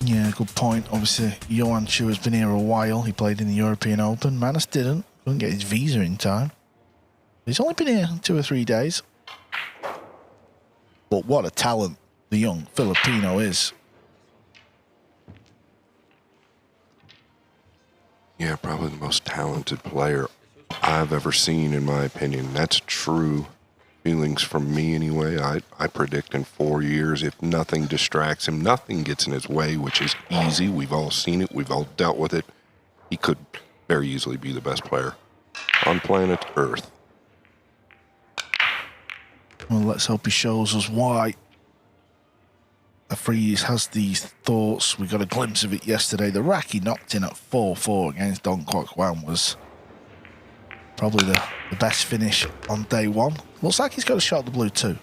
Yeah, good point. Obviously, Johann Chua has been here a while. He played in the European Open. Manas didn't. Couldn't get his visa in time. He's only been here 2 or 3 days. But what a talent the young Filipino is. Yeah, probably the most talented player I've ever seen, in my opinion. That's true feelings from me anyway. I predict in 4 years, if nothing distracts him, nothing gets in his way, which is easy. We've all seen it. We've all dealt with it. He could very easily be the best player on planet Earth. Well, let's hope he shows us why. Freeze has these thoughts. We got a glimpse of it yesterday. The rack he knocked in at 4-4 against Don Kwok Wan was probably the best finish on day one. Looks like he's got a shot at the blue too.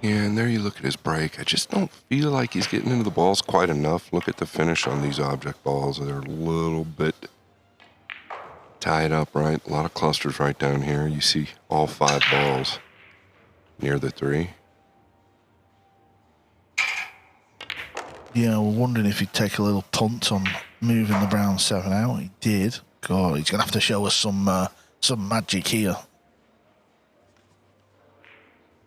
Yeah, and there you look at his break. I just don't feel like he's getting into the balls quite enough. Look at the finish on these object balls. They're a little bit tied up, right? A lot of clusters right down here. You see all 5 balls near the 3. Yeah, we're wondering if he'd take a little punt on moving the brown 7 out. He did. God, he's going to have to show us some magic here.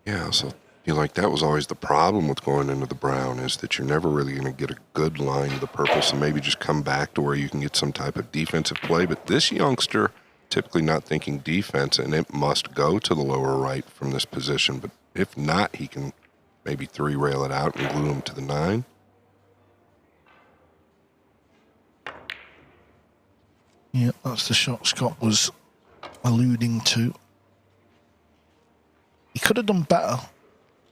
Yeah, so I feel like that was always the problem with going into the brown, is that you're never really going to get a good line to the purpose and maybe just come back to where you can get some type of defensive play. But this youngster, typically not thinking defense, and it must go to the lower right from this position. But if not, he can maybe 3-rail it out and glue him to the 9. Yeah, that's the shot Scott was alluding to. He could have done better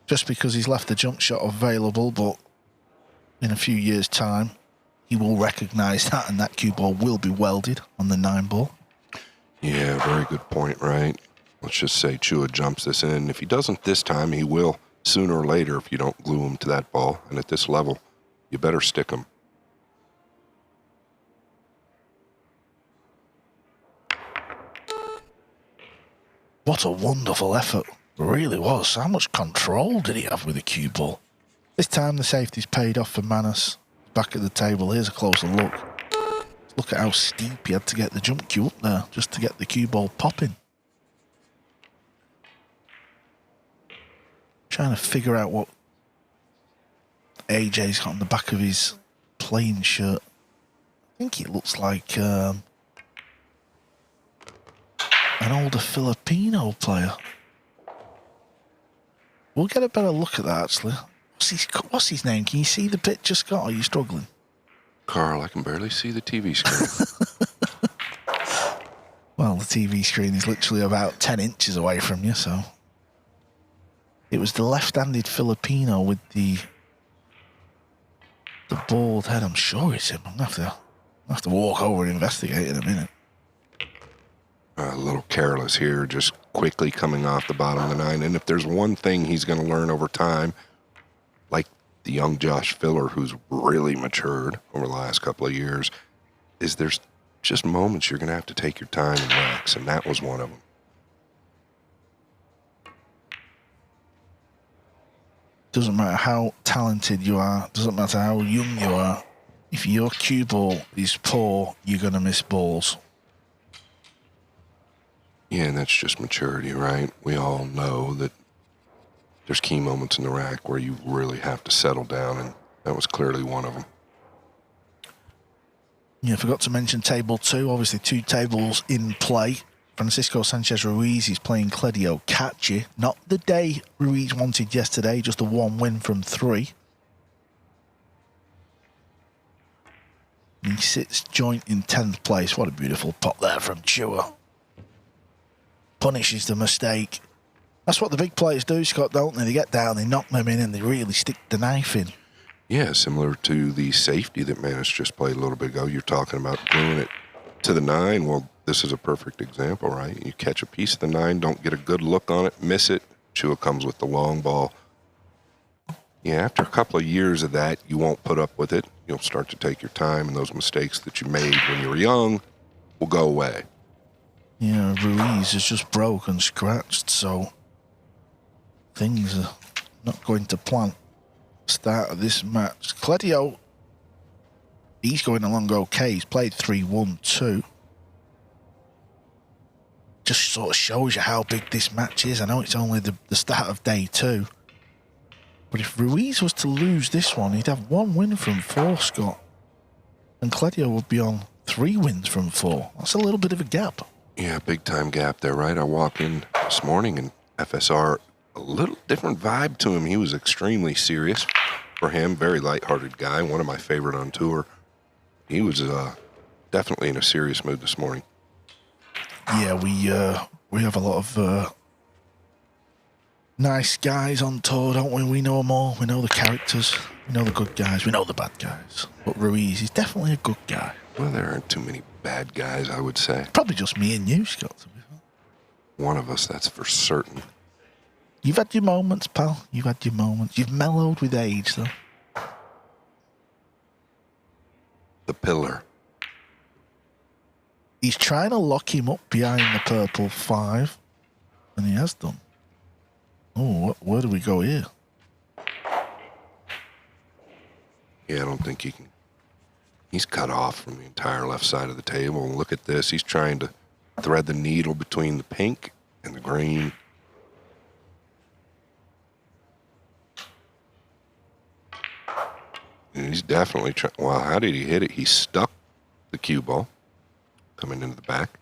just because he's left the jump shot available, but in a few years' time, he will recognise that, and that cue ball will be welded on the 9 ball. Yeah, very good point, right? Let's just say Chua jumps this in. If he doesn't this time, he will sooner or later if you don't glue him to that ball. And at this level, you better stick him. What a wonderful effort. It really was. How much control did he have with the cue ball? This time the safety's paid off for Manas. Back at the table, here's a closer look. Look at how steep he had to get the jump cue up there just to get the cue ball popping. Trying to figure out what AJ's got on the back of his playing shirt. I think it looks like an older Filipino player. We'll get a better look at that, actually. What's his name? Can you see the picture, Scott? Are you struggling? Carl, I can barely see the TV screen. Well, the TV screen is literally about 10 inches away from you, so... It was the left-handed Filipino with the bald head. I'm sure it's him. I'm going to have to walk over and investigate in a minute. A little careless here, just quickly coming off the bottom of the 9. And if there's one thing he's going to learn over time, like the young Josh Filler, who's really matured over the last couple of years, is there's just moments you're going to have to take your time and relax, and that was one of them. Doesn't matter how talented you are, doesn't matter how young you are, if your cue ball is poor, you're going to miss balls. Yeah, and that's just maturity, right? We all know that there's key moments in the rack where you really have to settle down, and that was clearly one of them. Yeah, I forgot to mention table 2. Obviously, 2 tables in play. Francisco Sanchez Ruiz is playing Claudio Cacci. Not the day Ruiz wanted yesterday, just a 1 win from 3. He sits joint in 10th place. What a beautiful pot there from Chua. Punishes the mistake. That's what the big players do, Scott, don't they? They get down, they knock them in, and they really stick the knife in. Yeah, similar to the safety that Manis just played a little bit ago. You're talking about gluing it to the 9. Well, this is a perfect example, right? You catch a piece of the 9, don't get a good look on it, miss it. Chua comes with the long ball. Yeah, after a couple of years of that, you won't put up with it. You'll start to take your time, and those mistakes that you made when you were young will go away. Yeah, Ruiz is just broke and scratched, so things are not going to plan. Start of this match. Claudio He's going along okay. He's played 3-1-2. Just sort of shows you how big this match is. I know it's only the start of day 2. But if Ruiz was to lose this one, he'd have 1 win from 4, Scott. And Claudio would be on 3 wins from 4. That's a little bit of a gap. Yeah, big time gap there, right? I walk in this morning and FSR, a little different vibe to him. He was extremely serious for him. Very lighthearted guy. One of my favorite on tour. He was definitely in a serious mood this morning. Yeah, we have a lot of nice guys on tour, don't we? We know them all. We know the characters. We know the good guys. We know the bad guys. But Ruiz, he's definitely a good guy. Well, there aren't too many bad guys, I would say. Probably just me and you, Scott, to be fair. One of us, that's for certain. You've had your moments, pal. You've had your moments. You've mellowed with age, though. The pillar. He's trying to lock him up behind the purple 5, and he has done. Oh, where do we go here? Yeah, I don't think he can. He's cut off from the entire left side of the table. And look at this. He's trying to thread the needle between the pink and the green. And he's definitely trying. Well, how did he hit it? He stuck the cue ball coming into the back.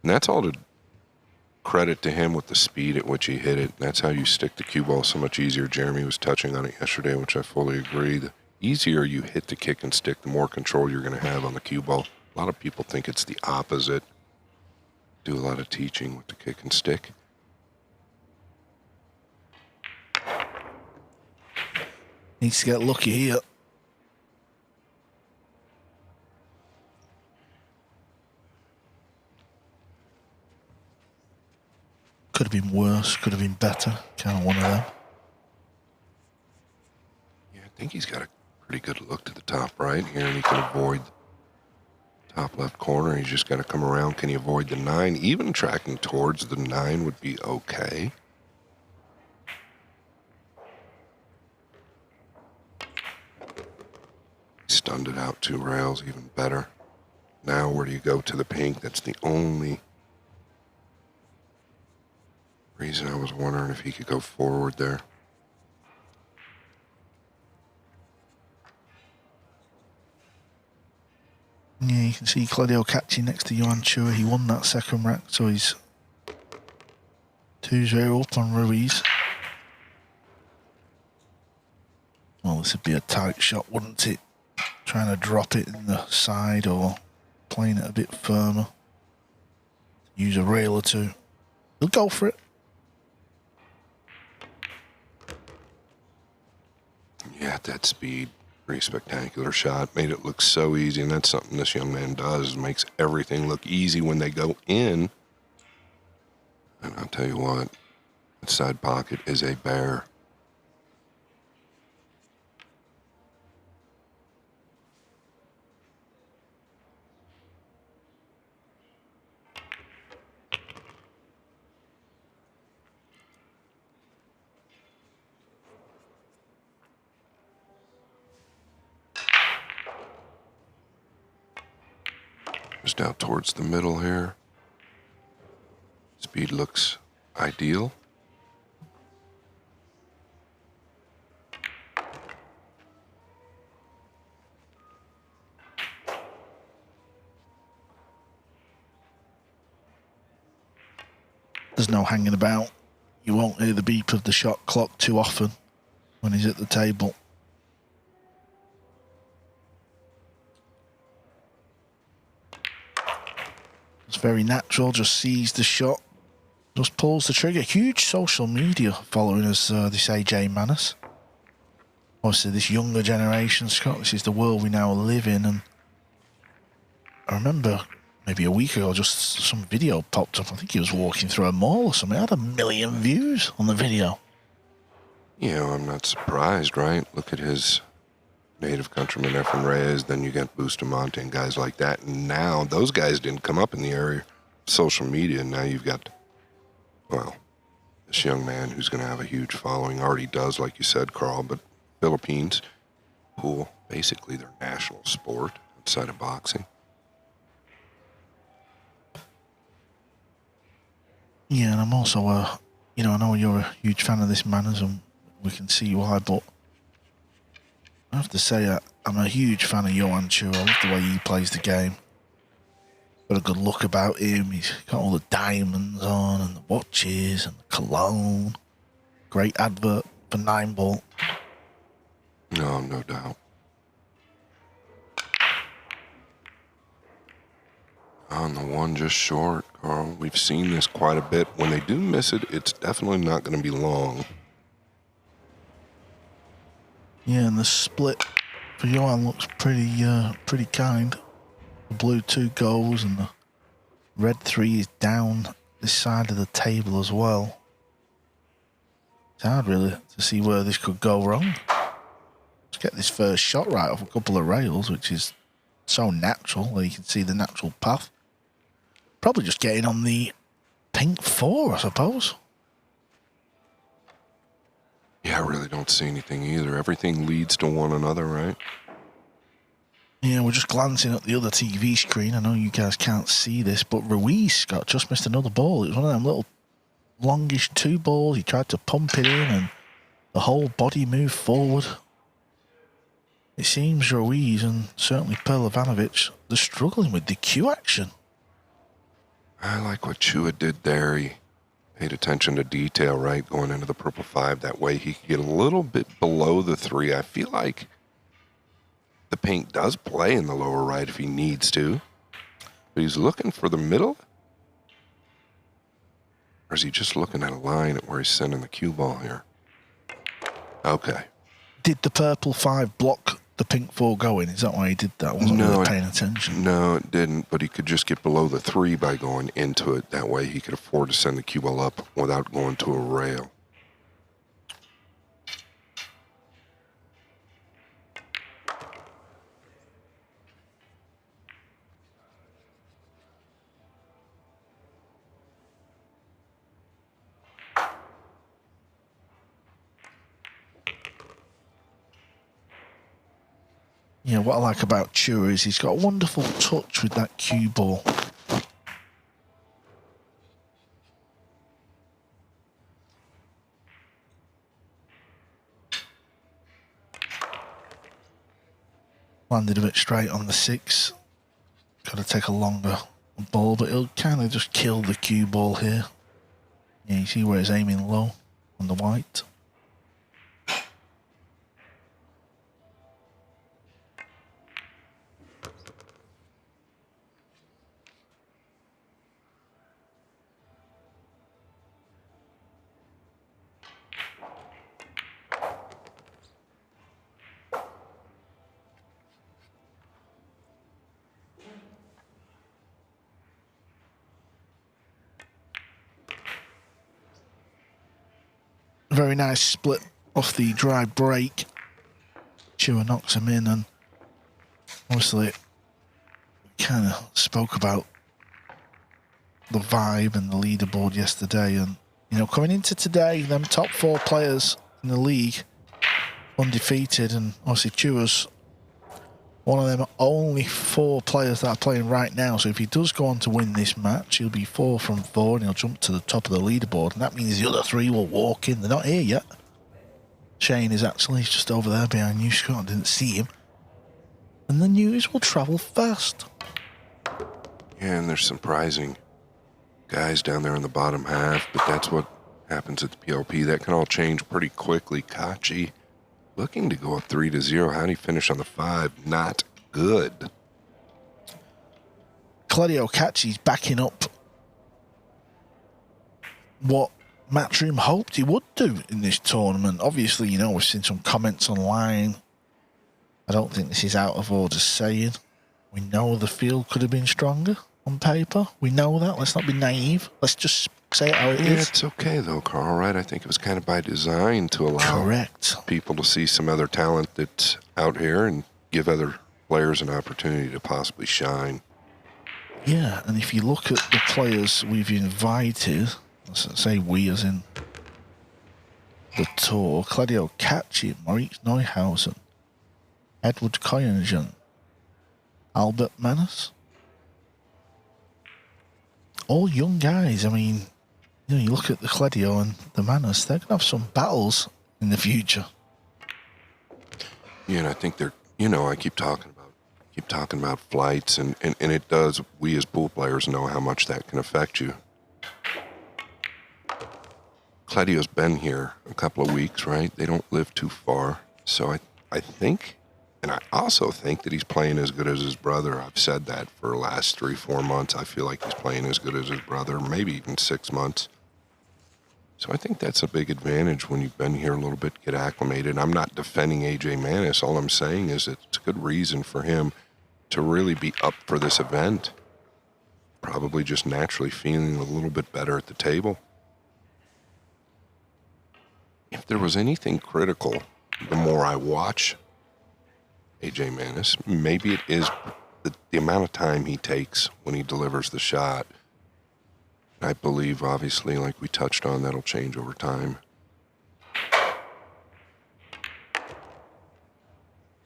And that's all to credit to him with the speed at which he hit it. That's how you stick the cue ball so much easier. Jeremy was touching on it yesterday, which I fully agree. The easier you hit the kick and stick, the more control you're going to have on the cue ball. A lot of people think it's the opposite. Do a lot of teaching with the kick and stick. Needs to get lucky here. Could have been worse, could have been better. Kind of one of them. Yeah, I think he's got a pretty good look to the top right here, and he can avoid the top left corner. He's just got to come around. Can he avoid the 9? Even tracking towards the 9 would be okay. Stunned it out 2 rails, even better. Now where do you go to the pink? That's the only reason I was wondering if he could go forward there. Yeah, you can see Claudio catching next to Johann Chua. He won that second rack, so he's 2-0 up on Ruiz. Well, this would be a tight shot, wouldn't it? Trying to drop it in the side or playing it a bit firmer. Use a rail or 2. He'll go for it. Yeah, at that speed, pretty spectacular shot. Made it look so easy, and that's something this young man does. Makes everything look easy when they go in. And I'll tell you what, that side pocket is a bear. Just out towards the middle here. Speed looks ideal. There's no hanging about. You won't hear the beep of the shot clock too often when he's at the table. It's very natural, just sees the shot, just pulls the trigger. Huge social media following us, this AJ Manis. Obviously, this younger generation, Scott, this is the world we now live in. And I remember maybe a week ago, just some video popped up. I think he was walking through a mall or something. It had 1 million views on the video. You know, I'm not surprised, right? Look at his native countryman, Efren Reyes. Then you got Bustamante and guys like that. And now those guys didn't come up in the area of social media. And now you've got, well, this This young man who's going to have a huge following already does, like you said, Carl, but Philippines, pool, basically their national sport outside of boxing. Yeah, and I'm also, I know you're a huge fan of this manners, and we can see why, but I have to say I'm a huge fan of Johann Chua. I love the way he plays the game. Got a good look about him. He's got all the diamonds on and the watches and the cologne. Great advert for 9-ball. No doubt. On the one just short, Carl. We've seen this quite a bit. When they do miss it, it's definitely not going to be long. Yeah, and the split for Johann looks pretty kind. The blue 2 goes and the red 3 is down this side of the table as well. It's hard really to see where this could go wrong. Let's get this first shot right off a couple of rails, which is so natural, where you can see the natural path. Probably just getting on the pink 4, I suppose. Yeah, I really don't see anything either. Everything leads to one another, right? Yeah, we're just glancing at the other TV screen. I know you guys can't see this, but Ruiz, Scott, just missed another ball. It was one of them little longish 2 balls. He tried to pump it in and the whole body moved forward. It seems Ruiz and certainly Perlovanovic, they're struggling with the cue action. I like what Chua did there. He paid attention to detail, right? Going into the purple 5. That way he could get a little bit below the 3. I feel like the pink does play in the lower right if he needs to. But he's looking for the middle? Or is he just looking at a line at where he's sending the cue ball here? Okay. Did the purple 5 block the pink 4 going? Is that why he did that? I wasn't really paying attention. No, it didn't, but he could just get below the 3 by going into it. That way he could afford to send the cue ball up without going to a rail. Yeah, what I like about Chua is he's got a wonderful touch with that cue ball. Landed a bit straight on the 6. Got to take a longer ball, but he'll kind of just kill the cue ball here. Yeah, you see where he's aiming low on the white. Very nice split off the dry break. Chua knocks him in, and obviously kind of spoke about the vibe and the leaderboard yesterday, and coming into today, them top 4 players in the league undefeated, and obviously Chua's one of them only 4 players that are playing right now. So if he does go on to win this match, he'll be 4 from 4 and he'll jump to the top of the leaderboard. And that means the other 3 will walk in. They're not here yet. Shane is actually just over there behind you, Scott. I didn't see him. And the news will travel fast. Yeah, and there's surprising guys down there in the bottom half, but that's what happens at the PLP. That can all change pretty quickly. Kachi looking to go up 3-0. How did he finish on the 5? Not good. Claudio Kachi's backing up what Matchroom hoped he would do in this tournament. Obviously, we've seen some comments online. I don't think this is out of order saying. We know the field could have been stronger on paper. We know that. Let's not be naive. Let's just say it how it is. It's okay, though, Carl, right? I think it was kind of by design to allow people to see some other talent that's out here and give other players an opportunity to possibly shine. Yeah, and if you look at the players we've invited, let's say we as in the tour. Claudio Cacci, Maurice Neuhausen, Edward Koyungen, Albert Menace. All young guys. I mean, you look at the Claudio and the Menace, they're going to have some battles in the future. Yeah, and I think they're, I keep talking about flights, and it does. We as pool players know how much that can affect you. Claudio's been here a couple of weeks, right? They don't live too far. So I think, and I also think that he's playing as good as his brother. I've said that for the last 3-4 months. I feel like he's playing as good as his brother, maybe even 6 months. So I think that's a big advantage when you've been here a little bit, get acclimated. I'm not defending AJ Manis. All I'm saying is it's a good reason for him to really be up for this event. Probably just naturally feeling a little bit better at the table. If there was anything critical, the more I watch AJ Manis, maybe it is the amount of time he takes when he delivers the shot. I believe, obviously, like we touched on, that'll change over time.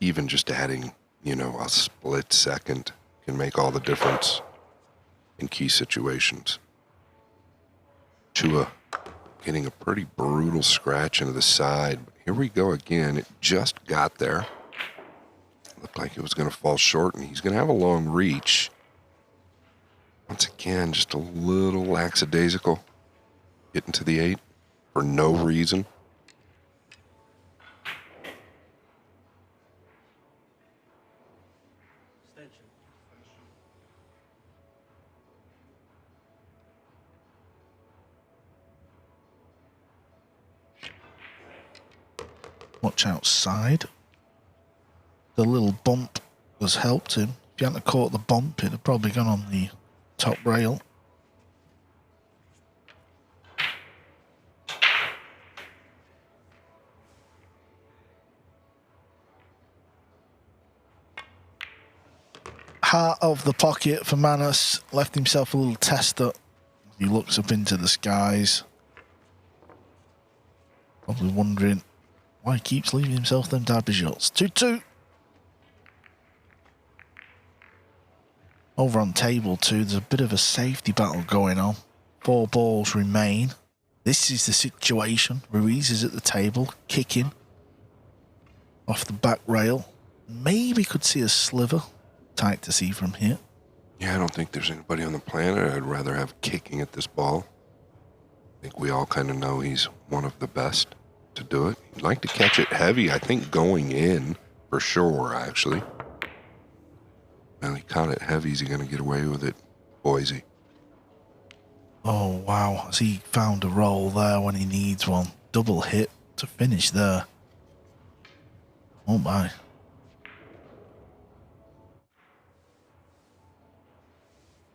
Even just adding, a split second can make all the difference in key situations. Chua getting a pretty brutal scratch into the side. Here we go again. It just got there. Looked like it was going to fall short, and he's going to have a long reach. Once again, just a little lackadaisical. Getting to the 8 for no reason. Watch outside. The little bump has helped him. If he hadn't caught the bump, it'd have probably gone on the top rail. Heart of the pocket for Manis. Left himself a little tester. He looks up into the skies. Probably wondering why he keeps leaving himself them type of shots. 2-2. Over on table 2, there's a bit of a safety battle going on. 4 balls remain. This is the situation. Ruiz is at the table, kicking off the back rail. Maybe could see a sliver. Tight to see from here. Yeah, I don't think there's anybody on the planet I'd rather have kicking at this ball. I think we all kind of know he's one of the best to do it. He'd like to catch it heavy, I think going in, for sure, actually. Well, he caught it heavy. Is he going to get away with it? Boise. Oh, wow. Has he found a roll there when he needs one? Double hit to finish there. Oh, my.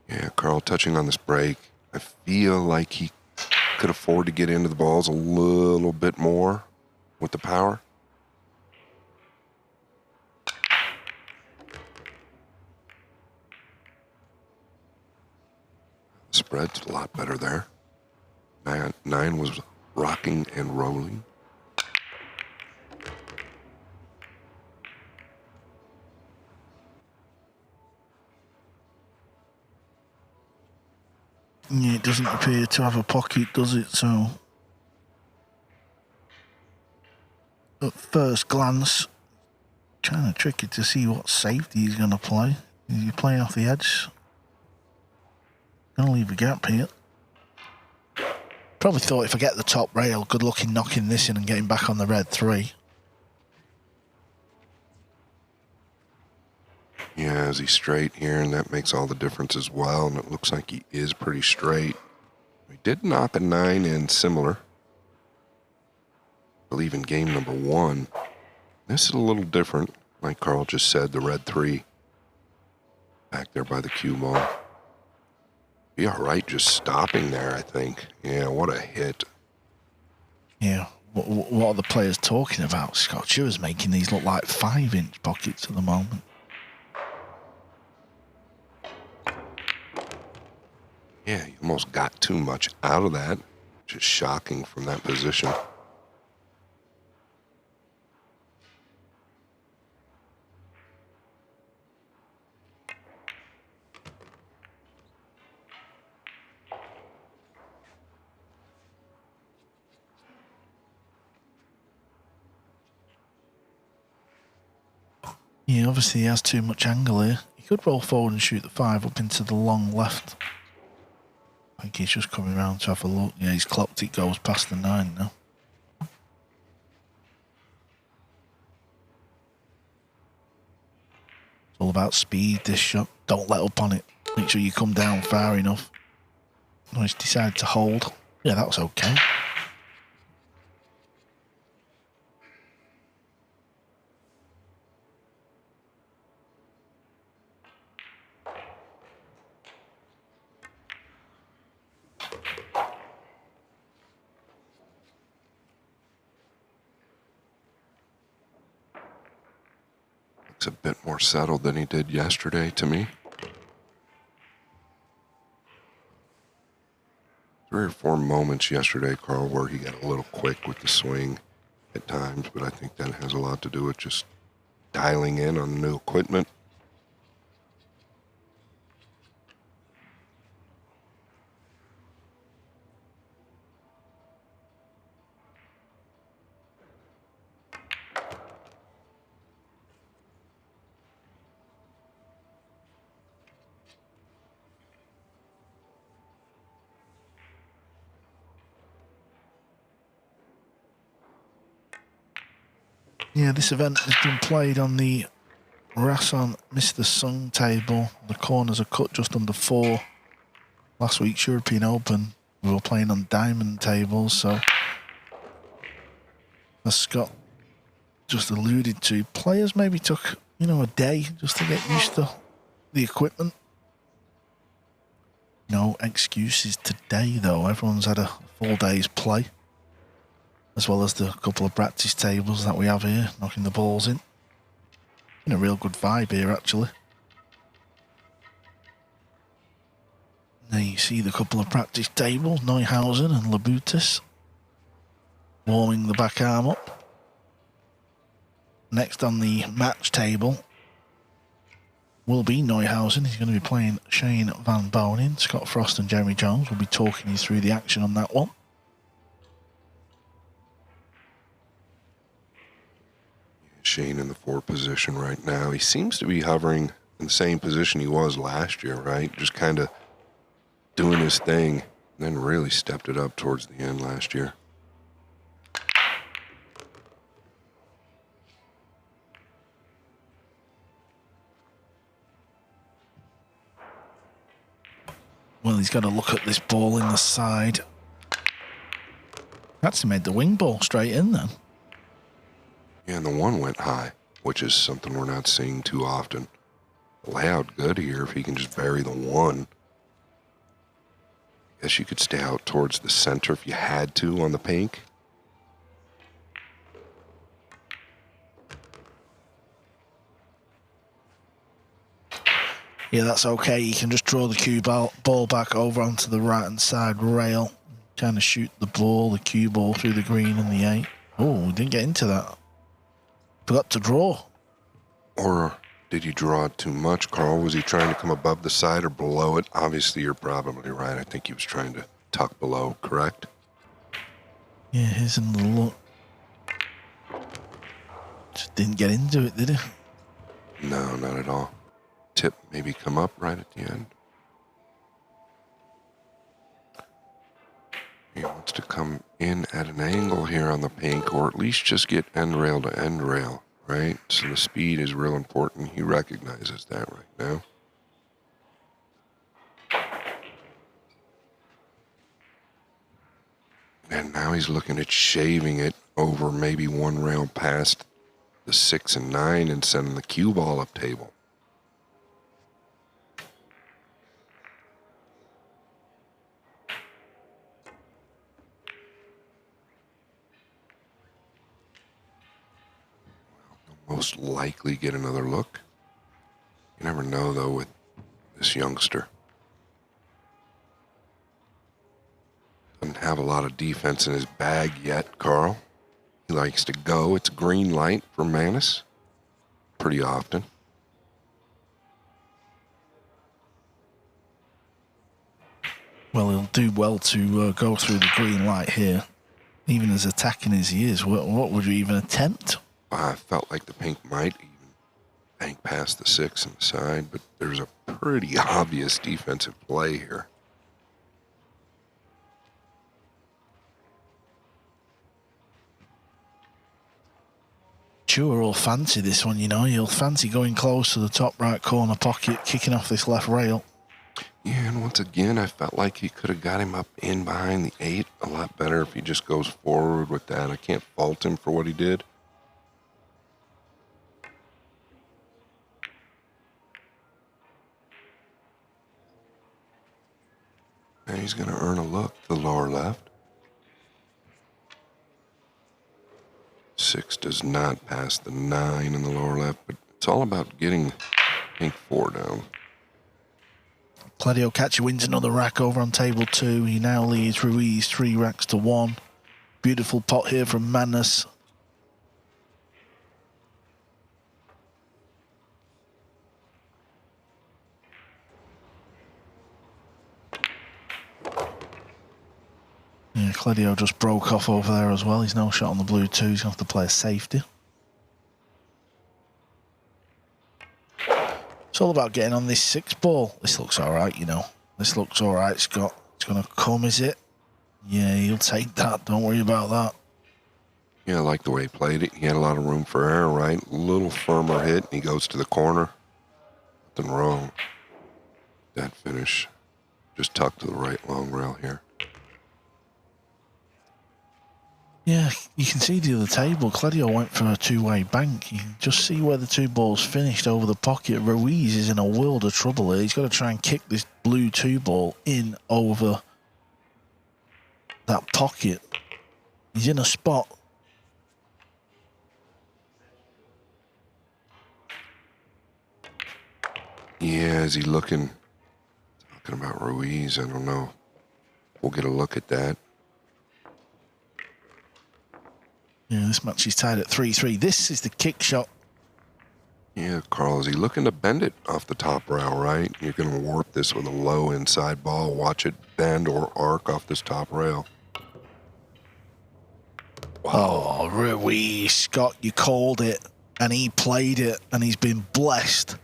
Yeah, Carl touching on this break. I feel like he could afford to get into the balls a little bit more with the power. The spread's a lot better there. 9 was rocking and rolling. Yeah, it doesn't appear to have a pocket, does it? So, at first glance, kind of tricky to see what safety he's going to play. Is he playing off the edge? Going to leave a gap here. Probably thought if I get the top rail, good luck in knocking this in and getting back on the red 3. Yeah, is he straight here? And that makes all the difference as well. And it looks like he is pretty straight. We did knock a 9 in similar. I believe in game number 1. This is a little different. Like Carl just said, the red 3. Back there by the cue ball. Be all right just stopping there, I think. Yeah, what a hit. Yeah, what are the players talking about? Scott Chua's making these look like 5-inch pockets at the moment. Yeah, he almost got too much out of that. Just shocking from that position. Yeah, obviously he has too much angle here. He could roll forward and shoot the 5 up into the long left. I think he's just coming around to have a look. Yeah, he's clocked it, goes past the 9 now. It's all about speed, this shot. Don't let up on it. Make sure you come down far enough. Oh, he's decided to hold. Yeah, that was okay. Looks a bit more settled than he did yesterday to me. 3 or 4 moments yesterday, Carl, where he got a little quick with the swing at times, but I think that has a lot to do with just dialing in on the new equipment. Yeah, this event has been played on the Rason Mr. Sung table. The corners are cut just under 4. Last week's European Open, we were playing on diamond tables, so as Scott just alluded to, players maybe took, a day just to get used to the equipment. No excuses today, though. Everyone's had a full day's play, as well as the couple of practice tables that we have here, knocking the balls in. Been a real good vibe here, actually. Now you see the couple of practice tables, Neuhausen and Labutis, warming the back arm up. Next on the match table will be Neuhausen. He's going to be playing Shane Van Bonen. Scott Frost and Jeremy Jones will be talking you through the action on that one. Shane in the 4 position right now. He seems to be hovering in the same position he was last year, right? Just kind of doing his thing, and then really stepped it up towards the end last year. Well, he's got to look at this ball in the side. Actually made the wing ball straight in then. Yeah, and the 1 went high, which is something we're not seeing too often. Layout good here if he can just bury the 1. Guess you could stay out towards the center if you had to on the pink. Yeah, that's okay. You can just draw the cue ball back over onto the right-hand side rail. Kind of shoot the cue ball through the green and the 8. Oh, we didn't get into that. Forgot to draw. Or did you draw it too much, Carl? Was he trying to come above the side or below it? Obviously, you're probably right. I think he was trying to tuck below, correct? Yeah, here's another look. Just didn't get into it, did he? No, not at all. Tip maybe come up right at the end. He wants to come in at an angle here on the pink, or at least just get end rail to end rail, right? So the speed is real important. He recognizes that right now. And now he's looking at shaving it over maybe 1 rail past the 6 and 9 and sending the cue ball up table. Most likely get another look. You never know, though, with this youngster. Doesn't have a lot of defense in his bag yet, Carl. He likes to go. It's a green light for Manus pretty often. Well, he'll do well to go through the green light here. Even as attacking as he is, what would you even attempt? I felt like the pink might even bank past the 6 and the side, but there's a pretty obvious defensive play here. Chua will fancy this one, you know. He'll fancy going close to the top right corner pocket, kicking off this left rail. Yeah, and once again, I felt like he could have got him up in behind the 8 a lot better if he just goes forward with that. I can't fault him for what he did. And he's going to earn a look to the lower left. 6 does not pass the 9 in the lower left, but it's all about getting, I think, 4 down. Claudio Caccia wins another rack over on table 2. He now leads Ruiz 3 racks to 1. Beautiful pot here from Magnus. Yeah, Claudio just broke off over there as well. He's no shot on the blue 2. He's going to have to play a safety. It's all about getting on this 6 ball. This looks all right, you know. This looks all right, Scott. It's going to come, is it? Yeah, he'll take that. Don't worry about that. Yeah, I like the way he played it. He had a lot of room for error, right? A little firmer hit, and he goes to the corner. Nothing wrong. That finish. Just tucked to the right long rail here. Yeah, you can see the other table. Claudio went for a 2-way bank. You can just see where the 2 balls finished over the pocket. Ruiz is in a world of trouble here. He's got to try and kick this blue 2 ball in over that pocket. He's in a spot. Yeah, is he talking about Ruiz? I don't know. We'll get a look at that. Yeah, this match is tied at 3-3. This is the kick shot. Yeah, Carl, is he looking to bend it off the top rail, right? You're going to warp this with a low inside ball. Watch it bend or arc off this top rail. Wow. Oh, Ruiz, Scott, you called it, and he played it, and he's been blessed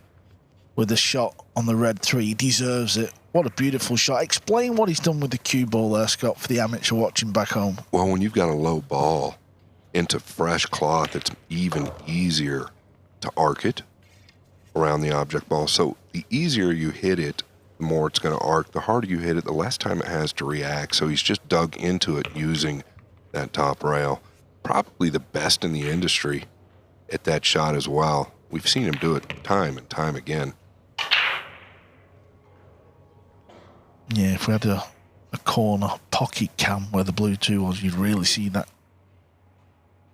with the shot on the red 3. He deserves it. What a beautiful shot. Explain what he's done with the cue ball there, Scott, for the amateur watching back home. Well, when you've got a low ball into fresh cloth, it's even easier to arc it around the object ball. So the easier you hit it, the more it's going to arc. The harder you hit it, the less time it has to react. So he's just dug into it using that top rail. Probably the best in the industry at that shot as well. We've seen him do it time and time again. Yeah, if we had a corner pocket cam where the blue 2 was, you'd really see that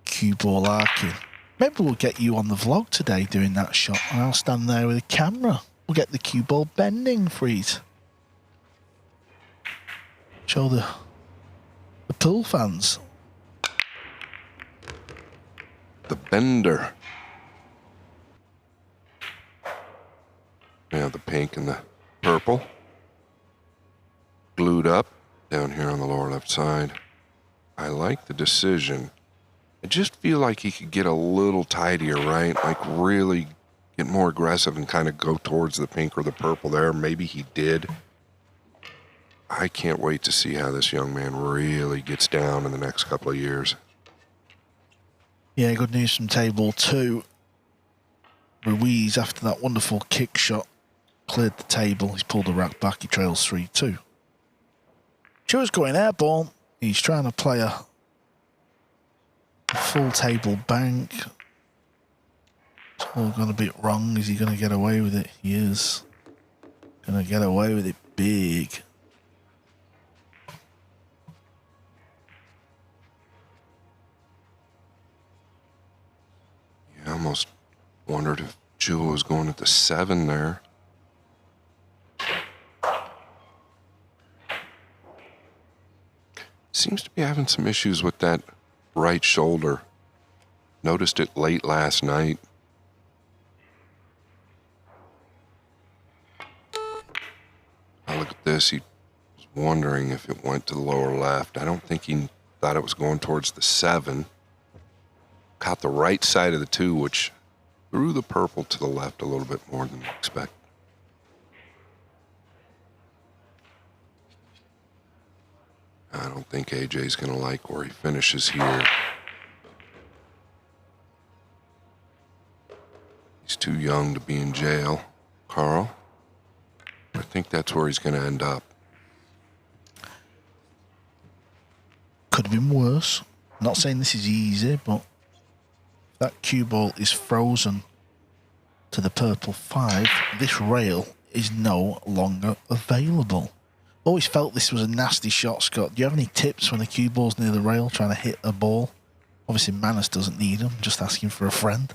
cue ball arcing. Maybe we'll get you on the vlog today doing that shot, and I'll stand there with a camera. We'll get the cue ball bending for it. Show the pool fans. The bender. Yeah, the pink and the purple. Glued up down here on the lower left side. I like the decision. I just feel like he could get a little tidier, right? Like really get more aggressive and kind of go towards the pink or the purple there. Maybe he did. I can't wait to see how this young man really gets down in the next couple of years. Yeah, good news from table 2. Ruiz, after that wonderful kick shot, cleared the table. He's pulled the rack back. He trails 3-2. Chua's going airborne. He's trying to play a full table bank. It's all going to be wrong. Is he going to get away with it? He is. Going to get away with it big. I almost wondered if Chua was going at the 7 there. Seems to be having some issues with that right shoulder. Noticed it late last night. I look at this. He was wondering if it went to the lower left. I don't think he thought it was going towards the 7. Caught the right side of the 2, which threw the purple to the left a little bit more than you expect. I don't think AJ's going to like where he finishes here. He's too young to be in jail, Carl. I think that's where he's going to end up. Could have been worse. Not saying this is easy, but that cue ball is frozen to the purple 5. This rail is no longer available. Always felt this was a nasty shot, Scott. Do you have any tips when the cue ball's near the rail trying to hit a ball? Obviously, Manus doesn't need them. Just asking for a friend.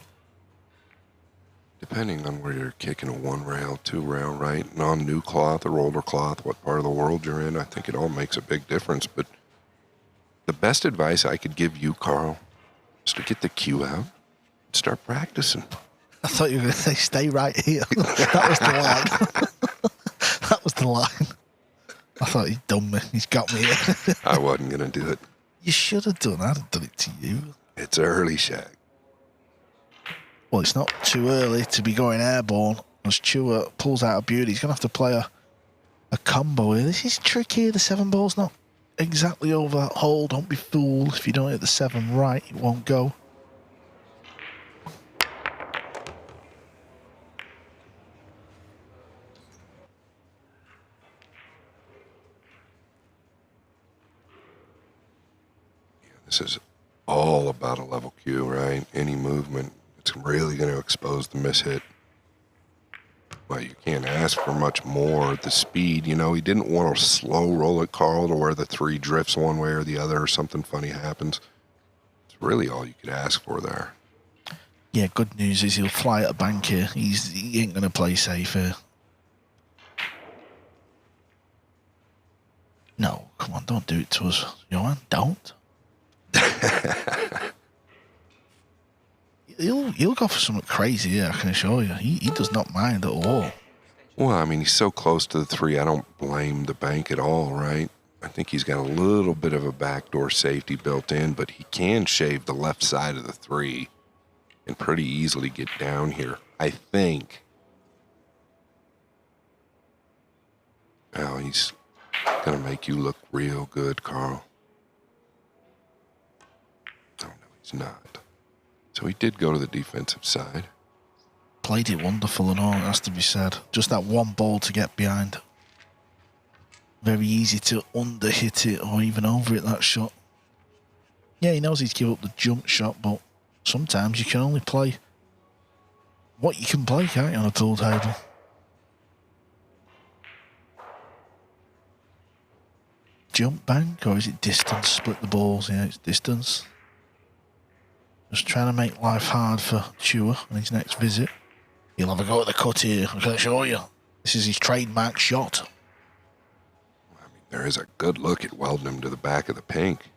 Depending on where you're kicking a 1 rail, 2 rail, right? And on new cloth or older cloth, what part of the world you're in, I think it all makes a big difference. But the best advice I could give you, Carl, is to get the cue out and start practicing. I thought you were going to say, stay right here. That was the line. That was the line. I thought he'd done me. He's got me here. I wasn't going to do it. You should have done. I'd have done it to you. It's early, Shaq. Well, it's not too early to be going airborne. As Chua pulls out a beauty, he's going to have to play a combo here. This is tricky. The 7 ball's not exactly over that hole. Don't be fooled. If you don't hit the 7 right, it won't go. This is all about a level cue, right? Any movement, it's really going to expose the mishit. Well, you can't ask for much more. The speed, he didn't want to slow roll it, Carl, to where the 3 drifts one way or the other or something funny happens. It's really all you could ask for there. Yeah, good news is he'll fly at a bank here. He ain't going to play safe here. No, come on, don't do it to us, Johann. Don't. He'll go for something crazy here, I can assure you. He does not mind at all. Well, he's so close to the 3, I don't blame the bank at all, right? I think he's got a little bit of a backdoor safety built in, but he can shave the left side of the 3 and pretty easily get down here, I think. Now he's going to make you look real good, Carl. Oh, no, he's not. So he did go to the defensive side. Played it wonderful and all, it has to be said. Just that 1 ball to get behind. Very easy to under-hit it or even over it, that shot. Yeah, he knows he's give up the jump shot, but sometimes you can only play what you can play, can't you, on a pool table? Jump bank, or is it distance? Split the balls, yeah, it's distance. Just trying to make life hard for Chua on his next visit. He'll have a go at the cut here, I can assure you. This is his trademark shot. There is a good look at welding him to the back of the pink.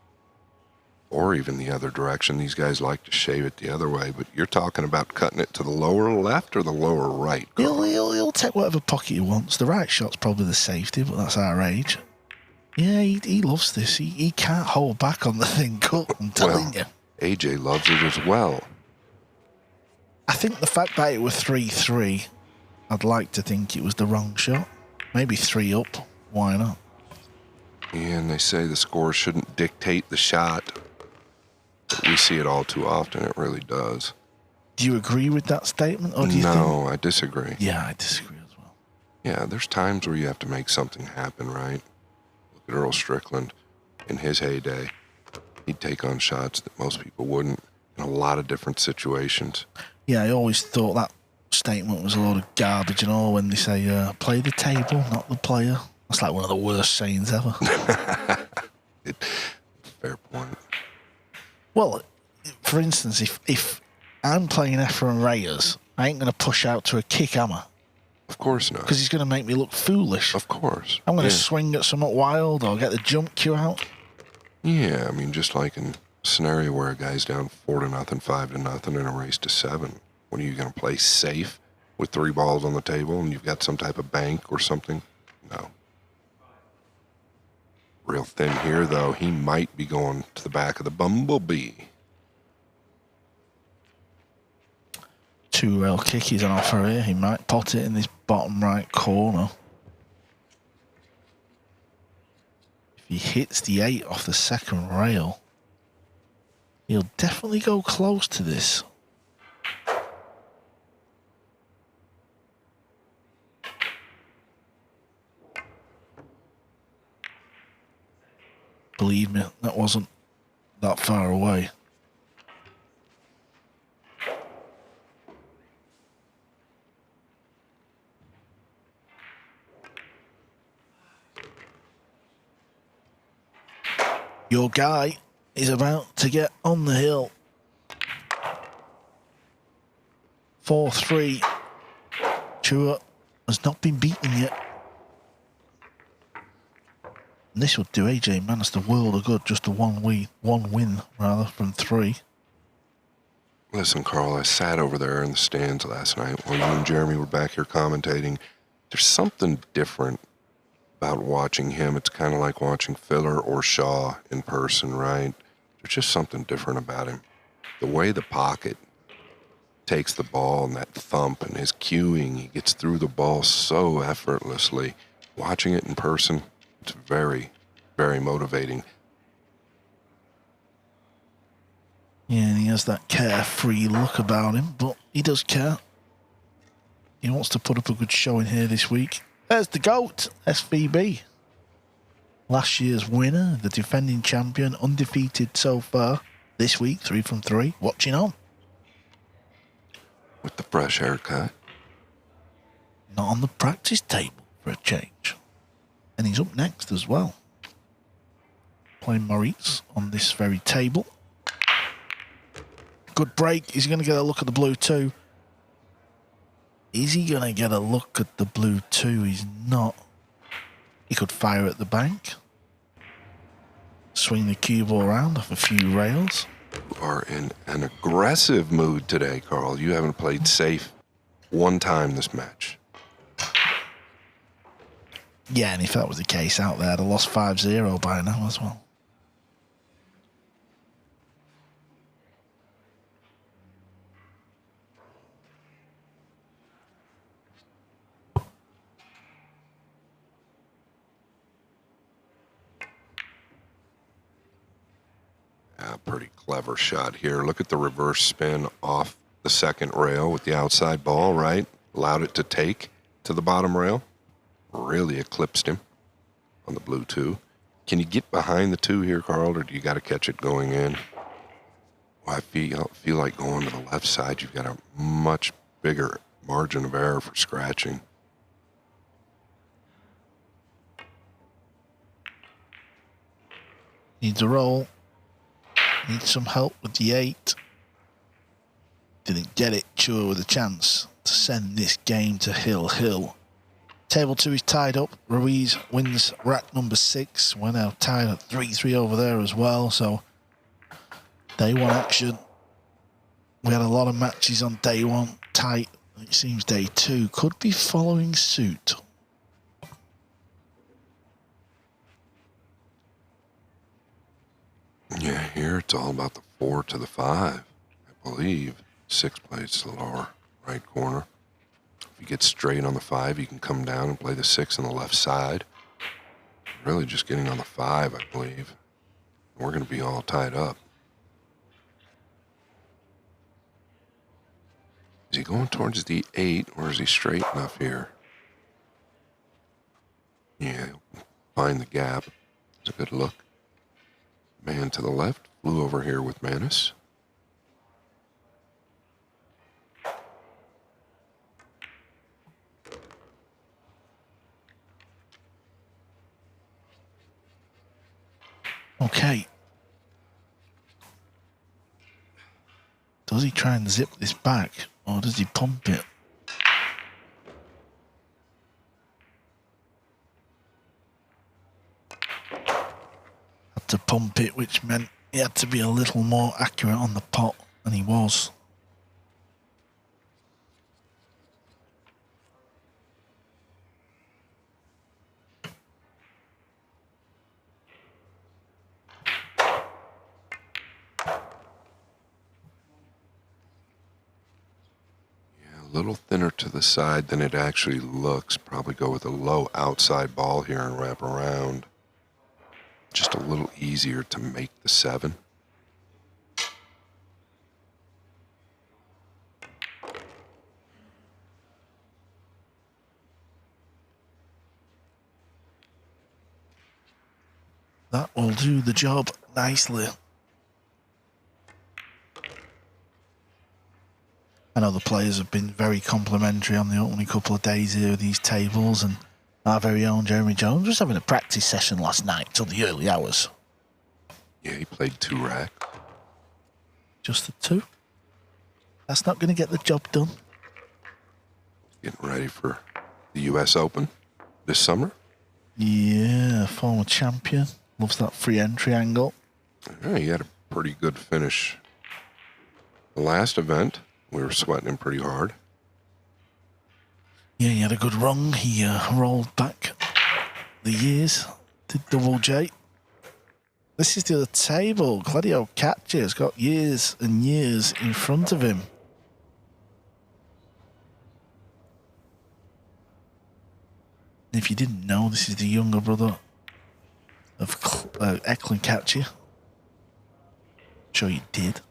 Or even the other direction. These guys like to shave it the other way, but you're talking about cutting it to the lower left or the lower right? He'll take whatever pocket he wants. The right shot's probably the safety, but that's our age. Yeah, he loves this. He can't hold back on the thing cut, I'm telling you. AJ loves it as well. I think the fact that it was 3-3, I'd like to think it was the wrong shot. Maybe 3 up. Why not? Yeah, and they say the score shouldn't dictate the shot. But we see it all too often. It really does. Do you agree with that statement, or do you think... No, I disagree. Yeah, I disagree as well. Yeah, there's times where you have to make something happen, right? Look at Earl Strickland. In his heyday, he'd take on shots that most people wouldn't in a lot of different situations. Yeah, I always thought that statement was a load of garbage and all when they say, play the table, not the player. That's like one of the worst sayings ever. Fair point. Well, for instance, if I'm playing Efren Reyes, I ain't going to push out to a kick, am I? Of course not. Because he's going to make me look foolish. Of course. I'm going to swing at somewhat wild or get the jump cue out. Yeah, just like in a scenario where a guy's down 4-0, 5-0 in a race to 7. What are you going to play safe with 3 balls on the table and you've got some type of bank or something? No. Real thin here, though. He might be going to the back of the bumblebee. 2-rail kick is on offer here. He might pot it in this bottom right corner. If he hits the 8 off the second rail, he'll definitely go close to this. Believe me, that wasn't that far away. Your guy is about to get on the hill. 4-3. Chua has not been beaten yet. And this would do AJ Manus the world of good, just a one win from 3. Listen, Carl, I sat over there in the stands last night while you and Jeremy were back here commentating. There's something different about watching him. It's kind of like watching Filler or Shaw in person, right? There's just something different about him. The way the pocket takes the ball and that thump and his cueing, he gets through the ball so effortlessly. Watching it in person, it's very, very motivating. Yeah, and he has that carefree look about him, but he does care. He wants to put up a good showing here this week. There's the GOAT, SVB. Last year's winner, the defending champion, undefeated so far. This week, 3 from 3, watching on. With the fresh haircut. Not on the practice table for a change. And he's up next as well. Playing Maurice on this very table. Good break. He's going to get a look at the blue 2. Is he going to get a look at the blue 2? He's not. He could fire at the bank. Swing the cue ball around off a few rails. You are in an aggressive mood today, Carl. You haven't played safe one time this match. Yeah, and if that was the case out there, I'd have lost 5-0 by now as well. Pretty clever shot here. Look at the reverse spin off the second rail with the outside ball, right? Allowed it to take to the bottom rail. Really eclipsed him on the blue 2. Can you get behind the 2 here, Carl, or do you got to catch it going in? Well, I feel like going to the left side, you've got a much bigger margin of error for scratching. Needs a roll. Needs some help with the 8. Didn't get it. Chua with a chance to send this game to Hill. Table 2 is tied up. Ruiz wins rack number 6. We're now tied at 3-3 over there as well. So day 1 action. We had a lot of matches on day 1 tight. It seems day 2 could be following suit. Yeah, here it's all about the 4 to the 5, I believe. 6 plays the lower right corner. If you get straight on the 5, you can come down and play the 6 on the left side. Really just getting on the 5, I believe. We're going to be all tied up. Is he going towards the 8, or is he straight enough here? Yeah, find the gap. It's a good look. Man to the left, flew over here with Manus. Okay. Does he try and zip this back, or does he pump it? Had to pump it, which meant he had to be a little more accurate on the pot than he was. A little thinner to the side than it actually looks. Probably go with a low outside ball here and wrap around. Just a little easier to make the 7. That will do the job nicely. I know the players have been very complimentary on the opening couple of days here of these tables, and our very own Jeremy Jones was having a practice session last night till the early hours. Yeah, he played 2 racks. Just the 2? That's not going to get the job done. Getting ready for the U.S. Open this summer. Yeah, former champion. Loves that free entry angle. Yeah, he had a pretty good finish. The last event, we were sweating him pretty hard. Yeah, he had a good run. He rolled back the years, did double J. This is the other table. Claudio Caccia has got years and years in front of him. If you didn't know, this is the younger brother of Eklund Caccia. I'm sure you did.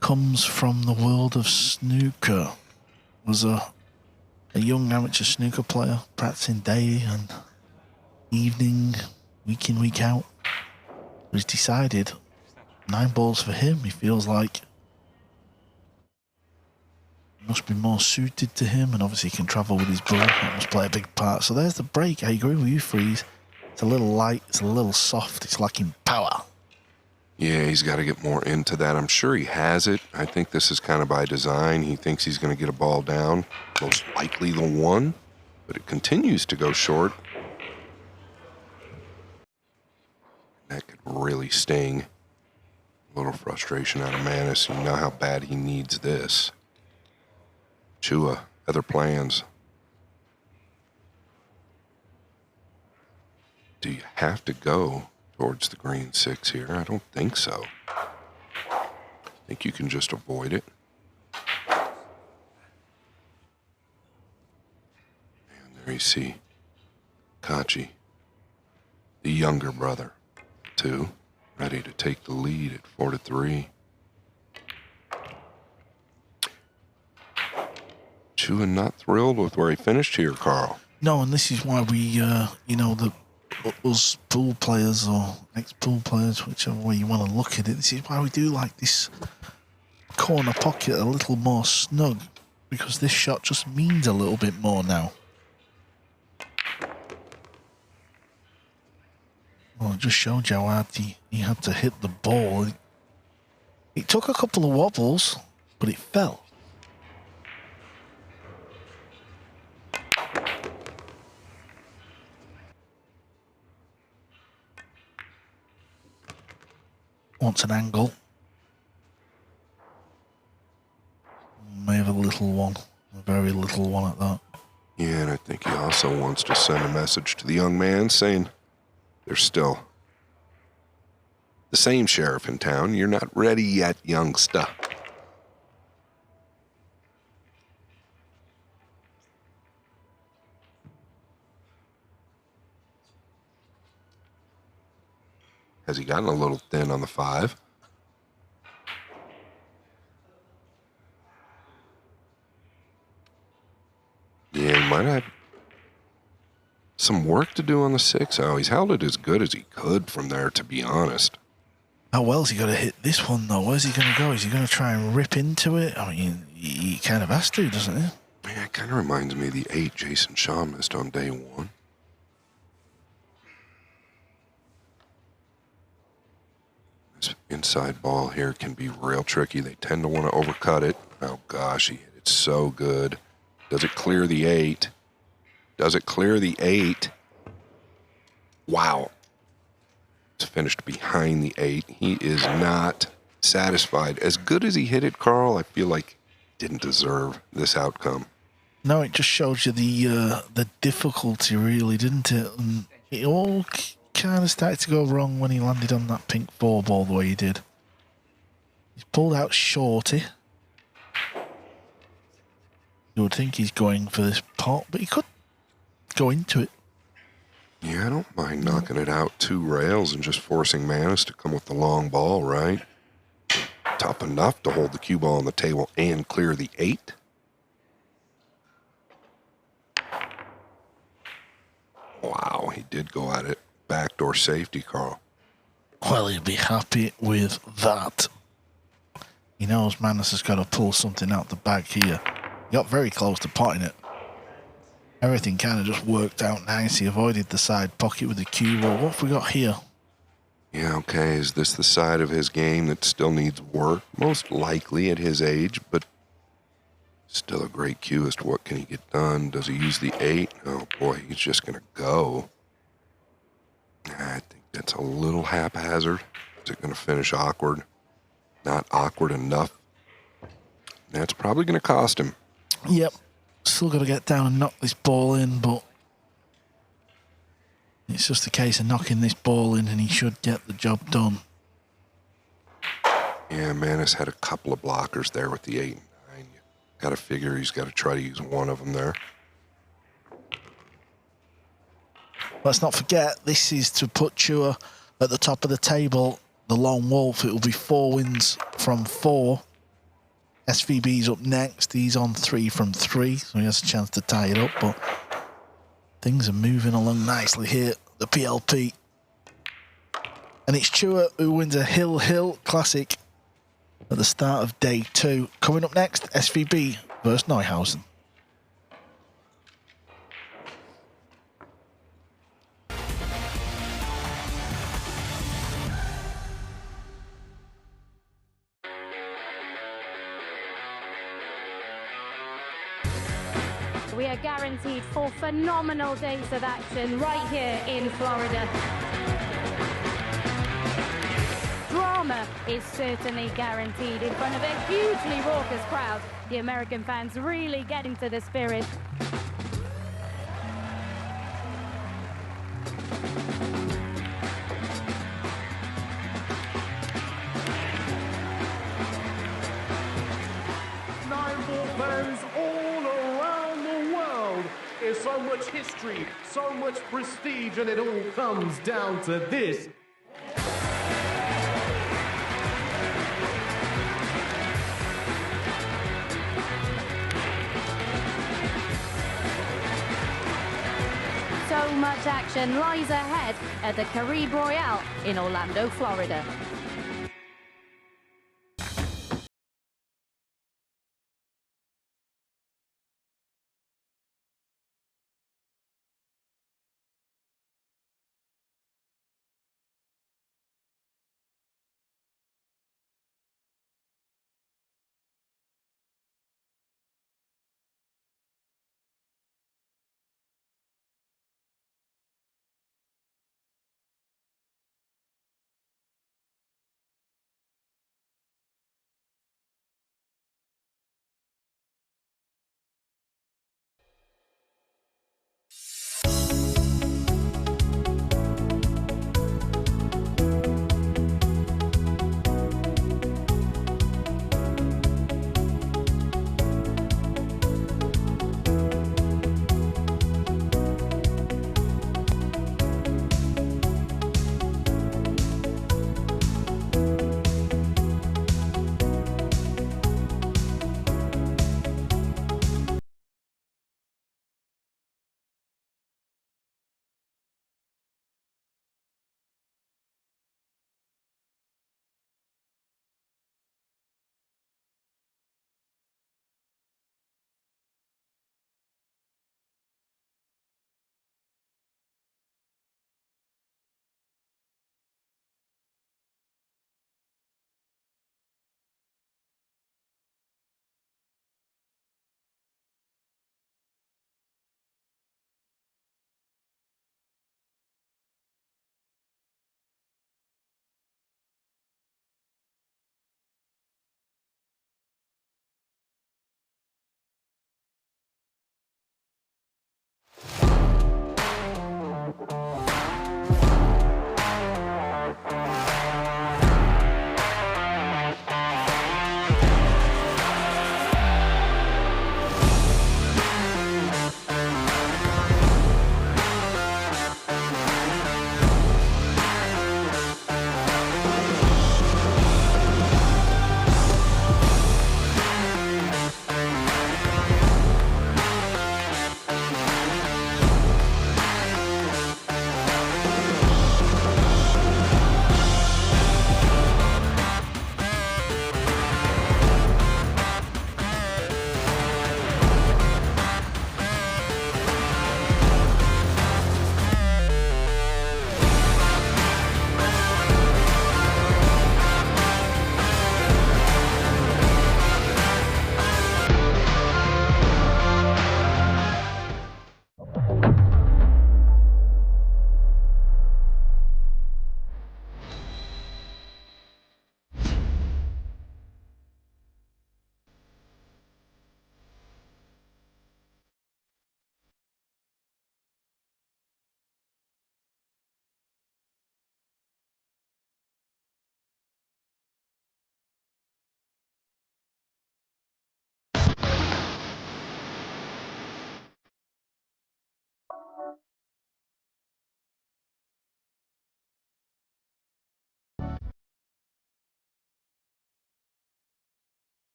Comes from the world of snooker. Was a young amateur snooker player, practicing day and evening, week in, week out. But he's decided 9 balls for him. He feels like must be more suited to him, and obviously he can travel with his brother. That must play a big part. So there's the break. I agree with you, Freeze. It's a little light, it's a little soft, it's lacking power. Yeah, he's got to get more into that. I'm sure he has it. I think this is kind of by design. He thinks he's going to get a ball down, most likely the 1, but it continues to go short. That could really sting. A little frustration out of Manis. You know how bad he needs this. Chua, other plans. Do you have to go towards the green 6 here? I don't think so. I think you can just avoid it. And there you see Kachi, the younger brother, 2, ready to take the lead at 4-3. Chua not thrilled with where he finished here, Carl. No, and this is why we, us pool players or ex-pool players, whichever way you want to look at it, this is why we do like this corner pocket a little more snug, because this shot just means a little bit more now. Well, it just showed you how hard he had to hit the ball. It took a couple of wobbles, but it fell. Wants an angle. May have a little one. A very little one at that. Yeah, and I think he also wants to send a message to the young man saying there's still the same sheriff in town. You're not ready yet, youngster. Has he gotten a little thin on the 5? Yeah, he might have some work to do on the 6. Oh, he's held it as good as he could from there, to be honest. How well's he got to hit this one, though? Where's he going to go? Is he going to try and rip into it? I mean, he kind of has to, doesn't he? Yeah, it kind of reminds me of the 8 Jason Shaw missed on day 1. This inside ball here can be real tricky. They tend to want to overcut it. Oh, gosh, he hit it so good. Does it clear the 8? Does it clear the 8? Wow. It's finished behind the 8. He is not satisfied. As good as he hit it, Carl, I feel like he didn't deserve this outcome. No, it just shows you the difficulty, really, didn't it? And it all kind of started to go wrong when he landed on that pink 4 ball the way he did. He's pulled out shorty. You would think he's going for this pot, but he could go into it. Yeah, I don't mind knocking it out 2 rails and just forcing Manus to come with the long ball, right? Tough enough to hold the cue ball on the table and clear the 8. Wow, he did go at it. Backdoor safety, Carl. Well, he'll be happy with that. He knows Manus has got to pull something out the bag here. He got very close to potting it. Everything kind of just worked out nice. He avoided the side pocket with the cue ball. What have we got here? Yeah, okay, is this the side of his game that still needs work? Most likely at his age, but still a great cue as to what can he get done. Does he use the 8? Oh boy, he's just going to go. I think that's a little haphazard. Is it going to finish awkward? Not awkward enough. That's probably going to cost him. Yep. Still got to get down and knock this ball in, but it's just a case of knocking this ball in and he should get the job done. Yeah, Manus had a couple of blockers there with the 8 and 9. You got to figure he's got to try to use one of them there. Let's not forget, this is to put Chua at the top of the table. The Lone Wolf, it will be 4 wins from 4. SVB's up next. He's on 3 from 3, so he has a chance to tie it up, but things are moving along nicely here, the PLP. And it's Chua who wins a Hill Classic at the start of day 2. Coming up next, SVB versus Neuhausen. We are guaranteed 4 phenomenal days of action right here in Florida. Drama is certainly guaranteed in front of a hugely raucous crowd. The American fans really getting to the spirit. Fans all around the world. There's so much history, so much prestige, and it all comes down to this. So much action lies ahead at the Caribe Royale in Orlando, Florida.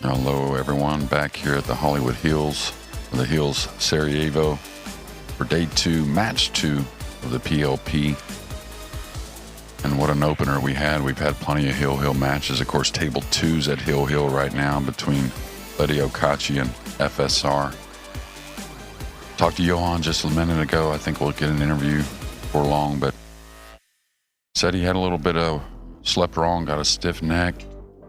Hello everyone, back here at the Hollywood Hills, the Hills Sarajevo for day 2, match 2 of the PLP. And what an opener we had. We've had plenty of Hill matches. Of course, table 2's at Hill right now between Lady Okachi and FSR. Talked to Johann just a minute ago. I think we'll get an interview before long, but said he had a little bit of slept wrong, got a stiff neck.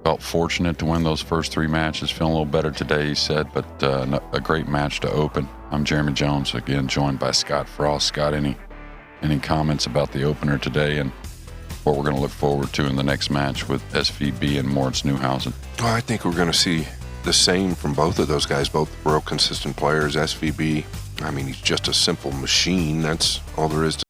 Felt fortunate to win those first 3 matches. Feeling a little better today, he said, but a great match to open. I'm Jeremy Jones, again joined by Scott Frost. Scott, any comments about the opener today and what we're going to look forward to in the next match with SVB and Moritz Neuhausen? Well, I think we're going to see the same from both of those guys, both real consistent players. SVB, I mean, he's just a simple machine. That's all there is to